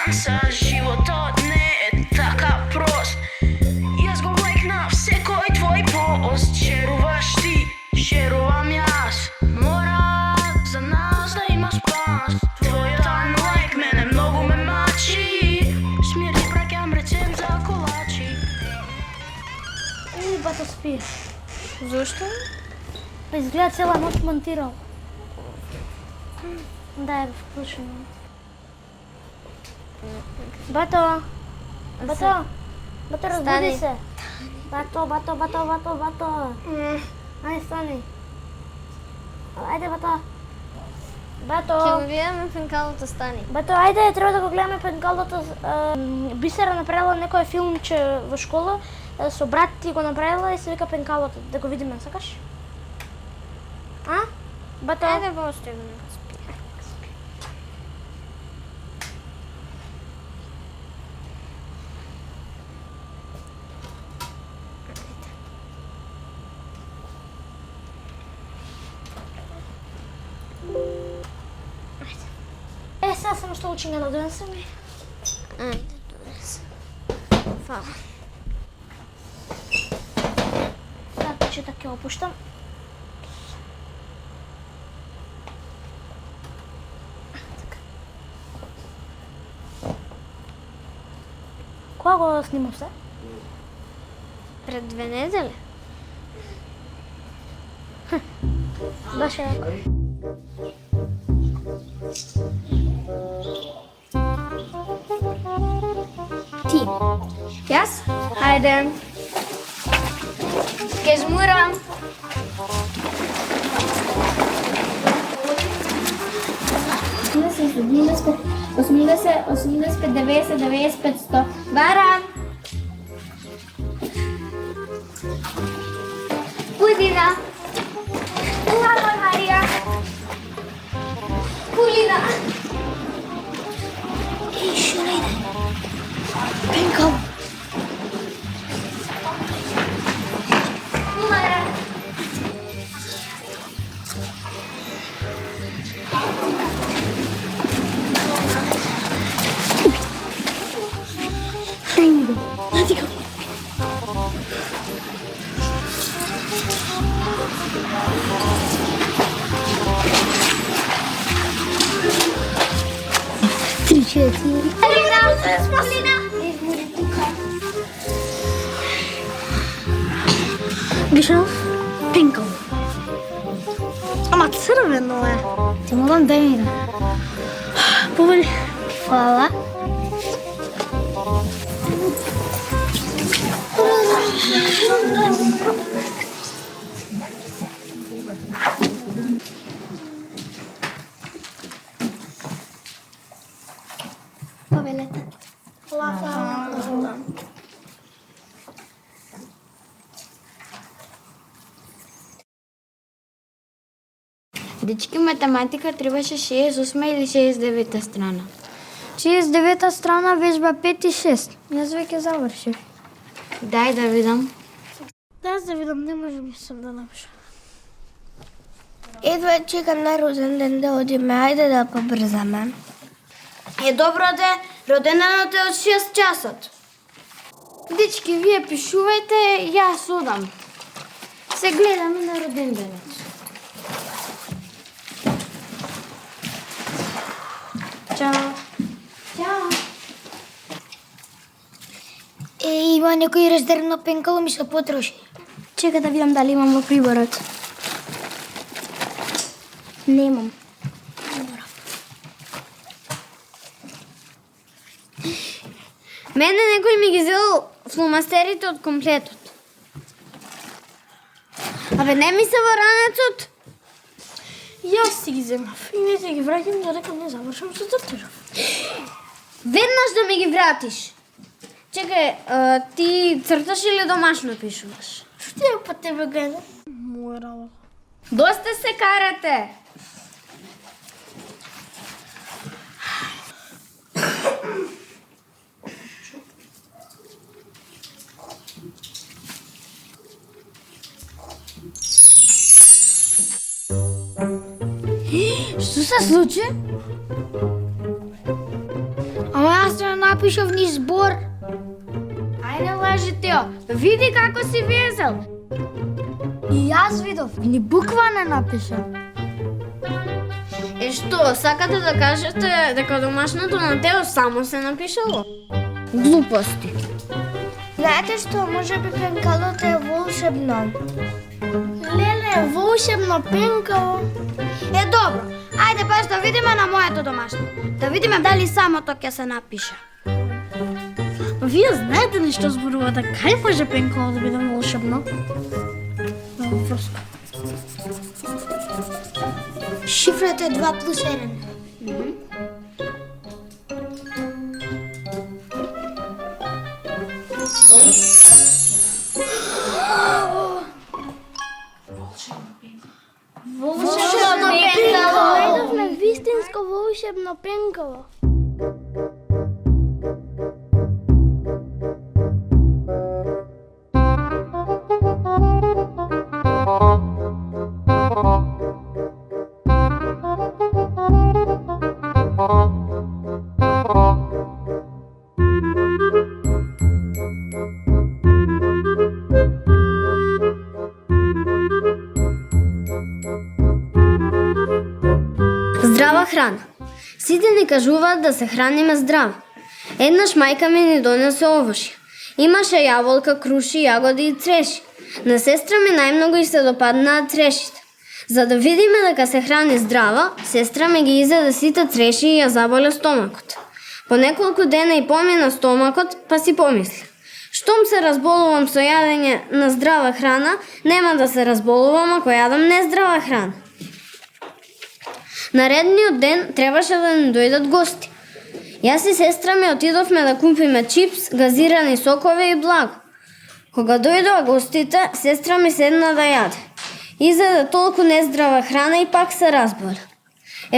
šansa, život ne je така прост. И аз го лайк на всекой твой пост. Шеруваш ти, шерувам и аз. Мора за нас да има спас. Твоят лайк мене много ме мачи. Смири, бракям рецепт за колачи. И бата спи. Защо? Изгледа цяла нощ монтирал. Да, е включено. Бато! Бато! Бато, разбуди Стани. се! Бато! Айде, стани! Айде, бато! Ще Бато! го гледаме пенкалото стани. Бато, айде, трябва да го гледаме пенкалото. Бисера направила некој филмче во школа, со брат ти го направила и се вика пенкалото. Да го видиме, сакаш? А? Бато? Айде го оставим нека спи. Сега само што учиме на ден сами. Айде, добре се. Фала. Така че така опуштам. Кога го снимав се? Пред 2 недели? Беше... Ти. Јас? Ајде. Ке жмурам. Осемдесет, 90, 100. Барам. Пудина. Мама Марија. Пулина. Ей, што не иде? Пенкал! Мара. Хайде! Нади го! Три, четири... Пулина. Вишал? Пенкал. Ама црвено е. Ти му дам демира. Повели. Хвала. Повелете. Дечки, математика требаше 68 или 69 страна. 69-та страна, вежба 5 и 6. Јас веќе завршив. Дай да видам. Да, да видам, не можам сам да напишам. Едва чекам на роден ден да одиме, ајде да побрзаме. Е добро де, роденаното е од 6 часот. Дечки, вие пишувајте, јас одам. Се гледаме на роден денот. Чао. Чао. Има некој резервно пенкало ми се потроши. Чека да видам дали имам во приборот. Немам. Мене некој ми ги зел фломастерите од комплетот. Абе, не ми се во ранецот? Јас си ги земав и не си ги враќам додека не завршам со цртежов. Веднаш да ми ги вратиш. Чекај, ти црташ или домашно пишуваш? Што е па тебе гледа? Моја работа. Доста се карате. Што се случи? Ама јас напишав ни збор. Ај не лажи Тео, види како си везел. И јас видов, ни буква не напиша. Што, сакате да кажете дека домашното на Тео само се напишало? Глупости. Знаете што, може би пенкалото е волшебно. Леле, волшебно пенкало. Добро, ајде баш да видиме на моето домашно. Да видиме дали самото ќе се напише. Вие знаете ли што зборувате? Кај може пенкало да биде волшебно? Много просто. Шифрата е 2+1. Волшебно пенкало. Најдовме вистинско волшебно пенкало. Здрава храна. Сите ни кажуваат да се храниме здраво. Еднаш мајка ми ни донесе овошје. Имаше јаболка, круши, јагоди и цреши. На сестра ми најмногу и се допаднаат црешите. За да видиме дека се храни здраво, сестра ми ги изеде сите цреши и ја заболе стомакот. По неколку дена и помина стомакот, па си помисли: штом се разболувам со јадење на здрава храна, нема да се разболувам ако јадам нездрава храна. Наредниот ден требаше да ни дојдат гости. Јас и сестра ми отидовме да купиме чипс, газирани сокови и благо. Кога дојдоа гостите, сестра ми седна да јаде. Изеде толку нездрава храна и пак се разболя.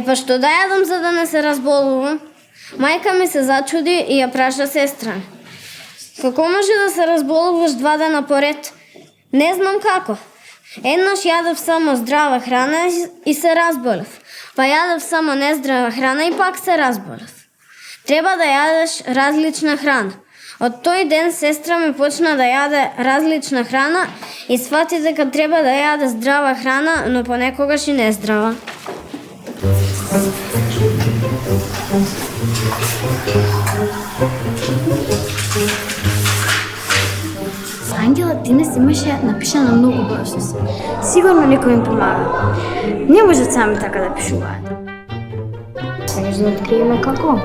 Па што да јадам за да не се разболувам? Мајка ми се зачуди и ја праша сестра ми: како може да се разболуваш 2 дена поред? Не знам како. Еднаш јадев само здрава храна и се разболев. Па јадев само нездрава храна и пак се разболев. Треба да јадеш различна храна. Од тој ден сестра ми почна да јаде различна храна и сфати дека треба да јаде здрава храна, но понекогаш и нездрава. Ангела Тинес имаше напишано многу брзо. Сигурно некој им помага. Не можат сами така да пишуваат. Сакаш да откриеме како?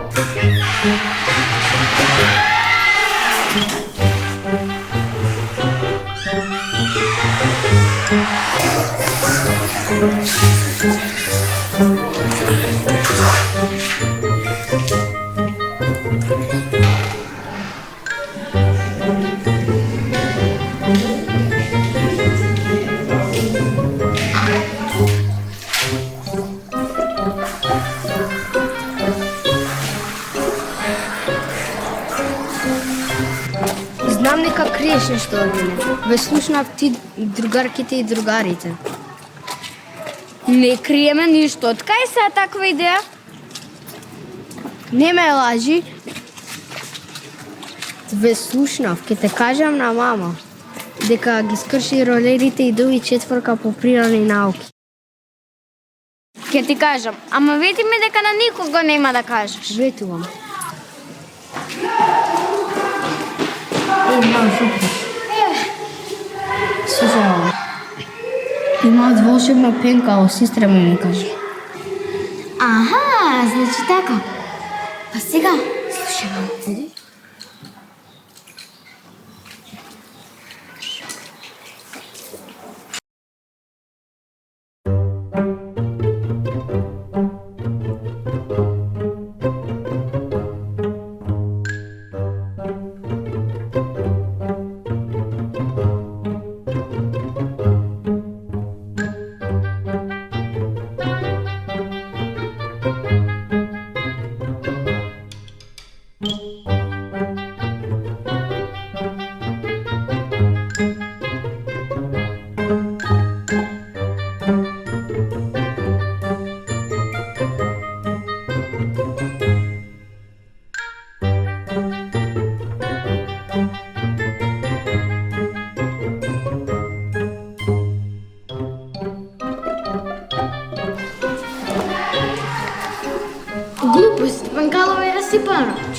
Знам дека криеш нешто од мене. Ве слушнав ти, другарките и другарите. Не криеме ништо. Од кај се таква идеја? Не ме лажи. Ве слушнав, ке те кажам на мама дека ги скрши ролерите и доби 4 по природни науки. Ке ти кажам, ама вети ми дека на никого нема да кажеш. Ветувам. Мам, шупи. Слушай, имаат волшебно пенкало, сестра ми кажа. Аха, значи така. Па сега, слушай, мамо.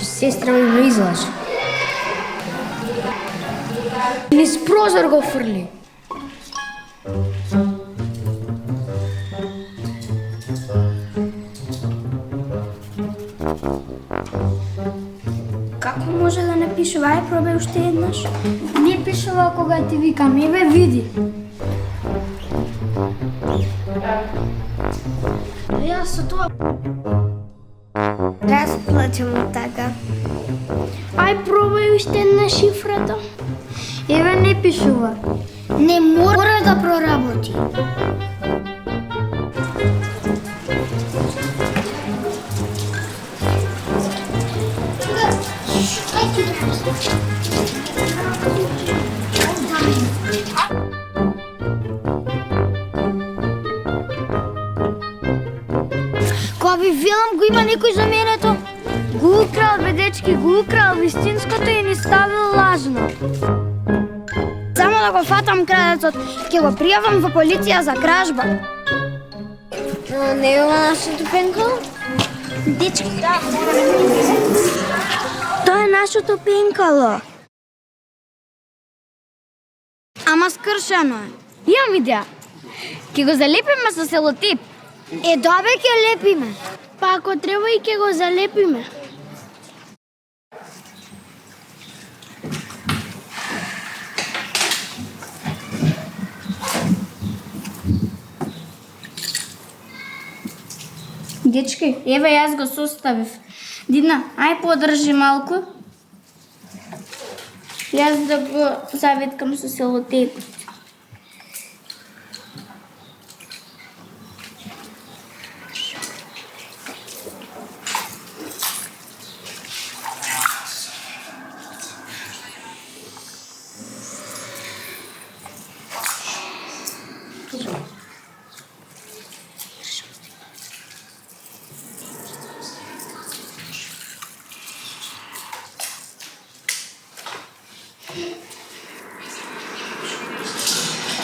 че сестра ми ме излаже. Низ прозор го фрли. Како може да не пишува? Ај, пробај уште еднаш. Не пишува кога ти викам, еве види. Јас со тоа... Разплачам така. Ај, пробај уште една шифрата. Еве не пишува. Не мора да проработи. Кога ви велам го има некој за менето? Го украл, бе дечки, го украл вистинското и ни ставил лажно. Само да го фатам крадецот, ќе го пријавам во полиција за кражба. Не е ова нашето пенкало? Дечки, тоа е нашето пенкало. Ама скршено е. Имам идеја. Ќе го залепиме со селотип. Е, добе ќе лепиме. Па ако треба и ќе го залепиме. Дечки, еве јас го составив. Дина, ај подржи малку. Јас да го завиткам со селотипот.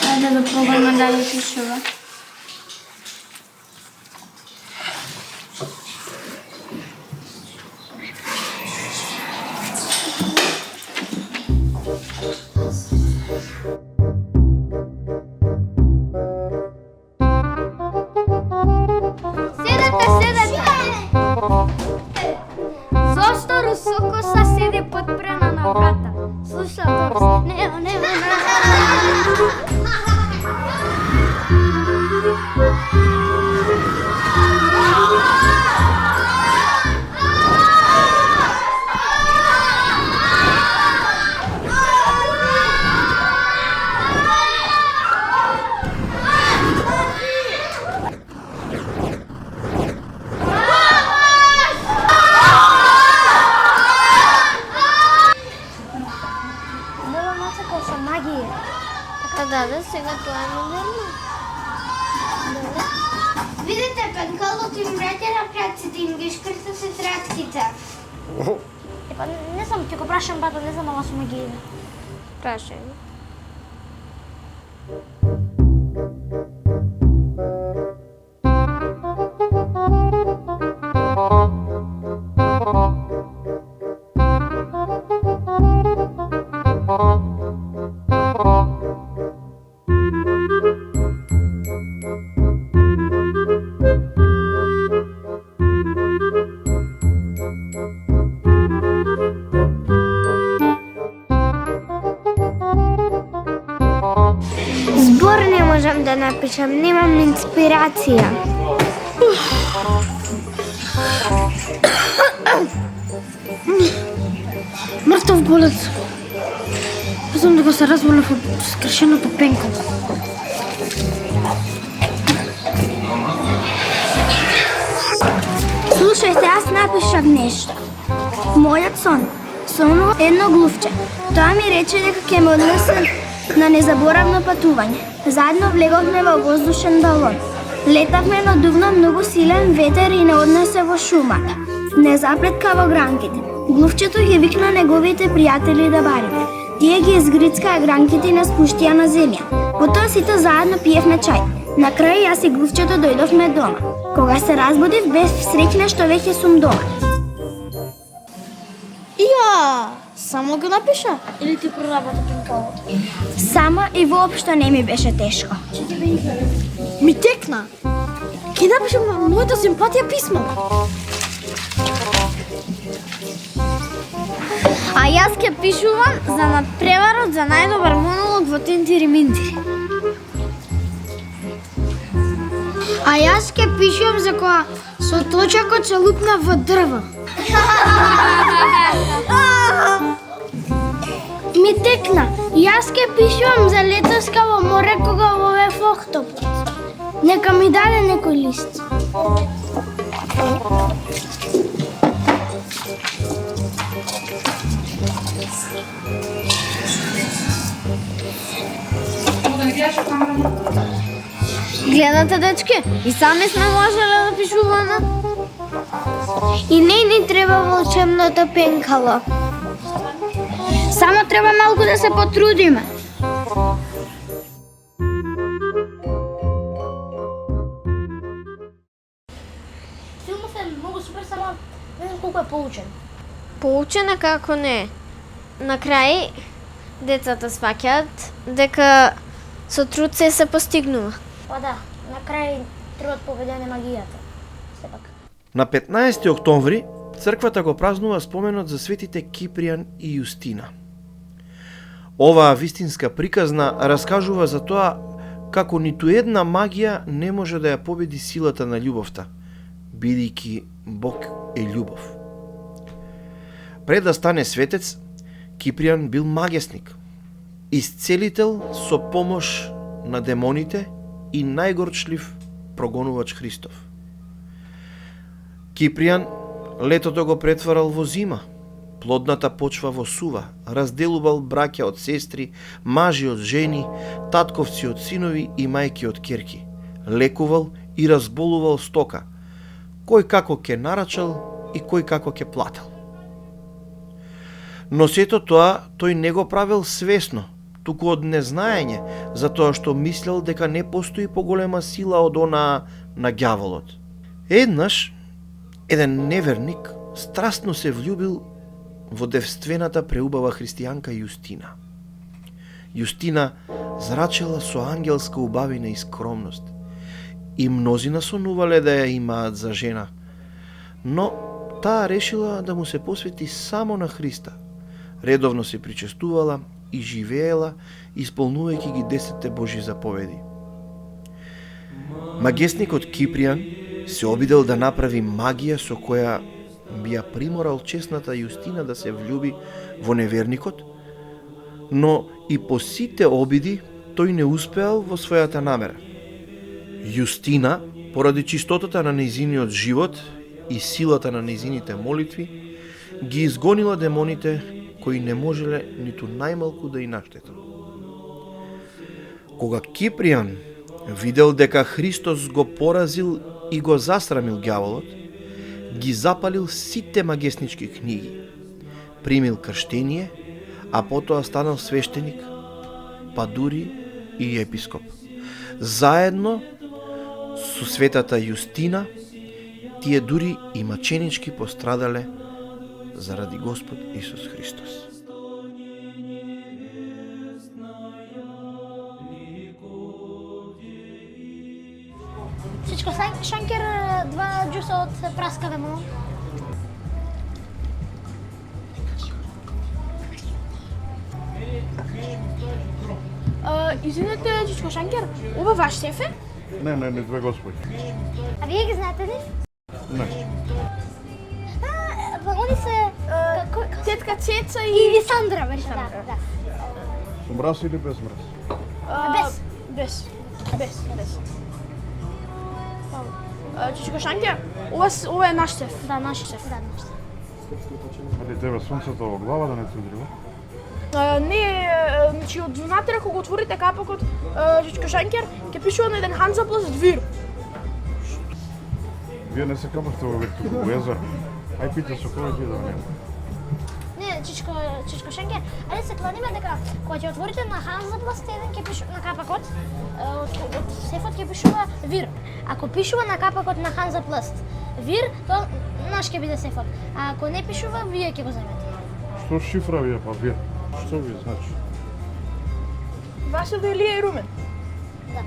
Ајде да пробаме дали пишува. Зошто Русокоса седе подпрена на врата? Слуша, Дорс. Не. Да, сега тоа е модерно. Видите, пенкалото им враќа на краците, им ги шкрта се тратките. Епа, не знам, ќе го прашам бата, не знам, ама сум ги иде. Прашај. Збор не можам да напишам, немам инспирација. Мртов болец. Знам да го се разболев од скршеното пенкало. Слушајте, аз напишав нешто. Мојот сон. Сонува едно глувче. Тоа ми рече дека ќе ме однесе на незаборавно патување. Заедно влеговме во воздушен балон. Летавме, но дувна многу силен ветер и не однесе во шумата. Не запретка во гранките. Глувчето ги викна неговите пријатели да барите. Тие ги изгрицкаа гранките и нас пуштија на земја. Потоа сите заедно пиевме чај. На крај јас и глувчето дојдовме дома. Кога се разбудив, бев среќна што веќе сум дома. Ја, само го напиша. Или ти проработа пенкалото? Само и воопшто не ми беше тешко. Ми текна. Ке напишам на мојата симпатија писмо. А јас ке пишувам за надпреварот за најдобар монолог во Тинтири Минтири. А јас ке пишувам за која со точакот се лупна во дрво. Ми текна. Јас ке пишувам за летоска во море кога ловев октопод. Нека ми даде некој лист. Гледате, дечки, и сами сме можеле да пишуваме. И не ни треба волшебното пенкало. Само треба малку да се потрудиме. Филмов е многу супер, само не знам колку е поучен. Поучена како не. На крај, децата сваќаат дека со труд се постигнува. Па да, на крај трудот победен е магијата. Сепак. На 15 октомври црквата го празнува споменот за светите Кипријан и Јустина. Оваа вистинска приказна раскажува за тоа како ниту една магија не може да ја победи силата на љубовта, бидејќи Бог е љубов. Пред да стане светец, Кипријан бил магесник, исцелител со помош на демоните и најгорчлив прогонувач Христов. Кипријан летото го претварал во зима, плодната почва во сува, разделувал браќа од сестри, мажи од жени, татковци од синови и мајки од ќерки, лекувал и разболувал стока, кој како ќе нарачал и кој како ќе плател. Но сето тоа тој не го правил свесно, туку од незнаење, затоа што мислел дека не постои поголема сила од онаа на ѓаволот. Еднаш, еден неверник страстно се влюбил во девствената преубава христијанка Јустина. Јустина зрачела со ангелска убавина и скромност, и мнозина сонувале да ја имаат за жена, но таа решила да му се посвети само на Христа. Редовно се причестувала и живеела, исполнувајќи ги 10 Божји заповеди. Магесникот Кипријан се обидел да направи магија со која би ја приморал чесната Јустина да се влюби во неверникот, но и по сите обиди тој не успеал во својата намера. Јустина, поради чистотата на нејзиниот живот и силата на нејзините молитви, ги изгонила демоните кои не можеле ниту најмалку да и наштетат. Кога Кипријан видел дека Христос го поразил и го засрамил ѓаволот, ги запалил сите магеснички книги, примил крштение, а потоа станал свештеник, па дури и епископ. Заедно со светата Јустина, тие дури и маченички пострадале заради Господ Исус Христос. Всичко шанкер, 2 џуса од праскаве му. Извинете, Чичко Шанкер, ова ваш шеф е? Не, две господи. А вие ги знаете ли? Не. Па они се... Тетка Цеца и... И Сандра, беше Сандра. Да. Со мраз или без мраз? Без. Чичко Шанкер, ова е наш шеф. Да, наш шеф. Да, наш шеф. Али тебе сонцето во глава да не те удрива? Не, значи од внатре кога отворите капакот Чичко Шанкер, ќе пишува на еден Ханзапласт двир. Вие не се капахте во вирту во езер. Ај пита со кој ти да не. Не, Чичко Шанкер, ајде се кланиме дека кога ќе отворите на Ханзапласт еден ќе пишува на капакот, од сефот ќе пишува вир. Ако пишува на капакот на Ханзапласт вир, тоа наш ќе биде сефот. А ако не пишува, вие ќе го земете. Што шифра ви е па вие? Што ви значи? Васил Илија и Румен. Да.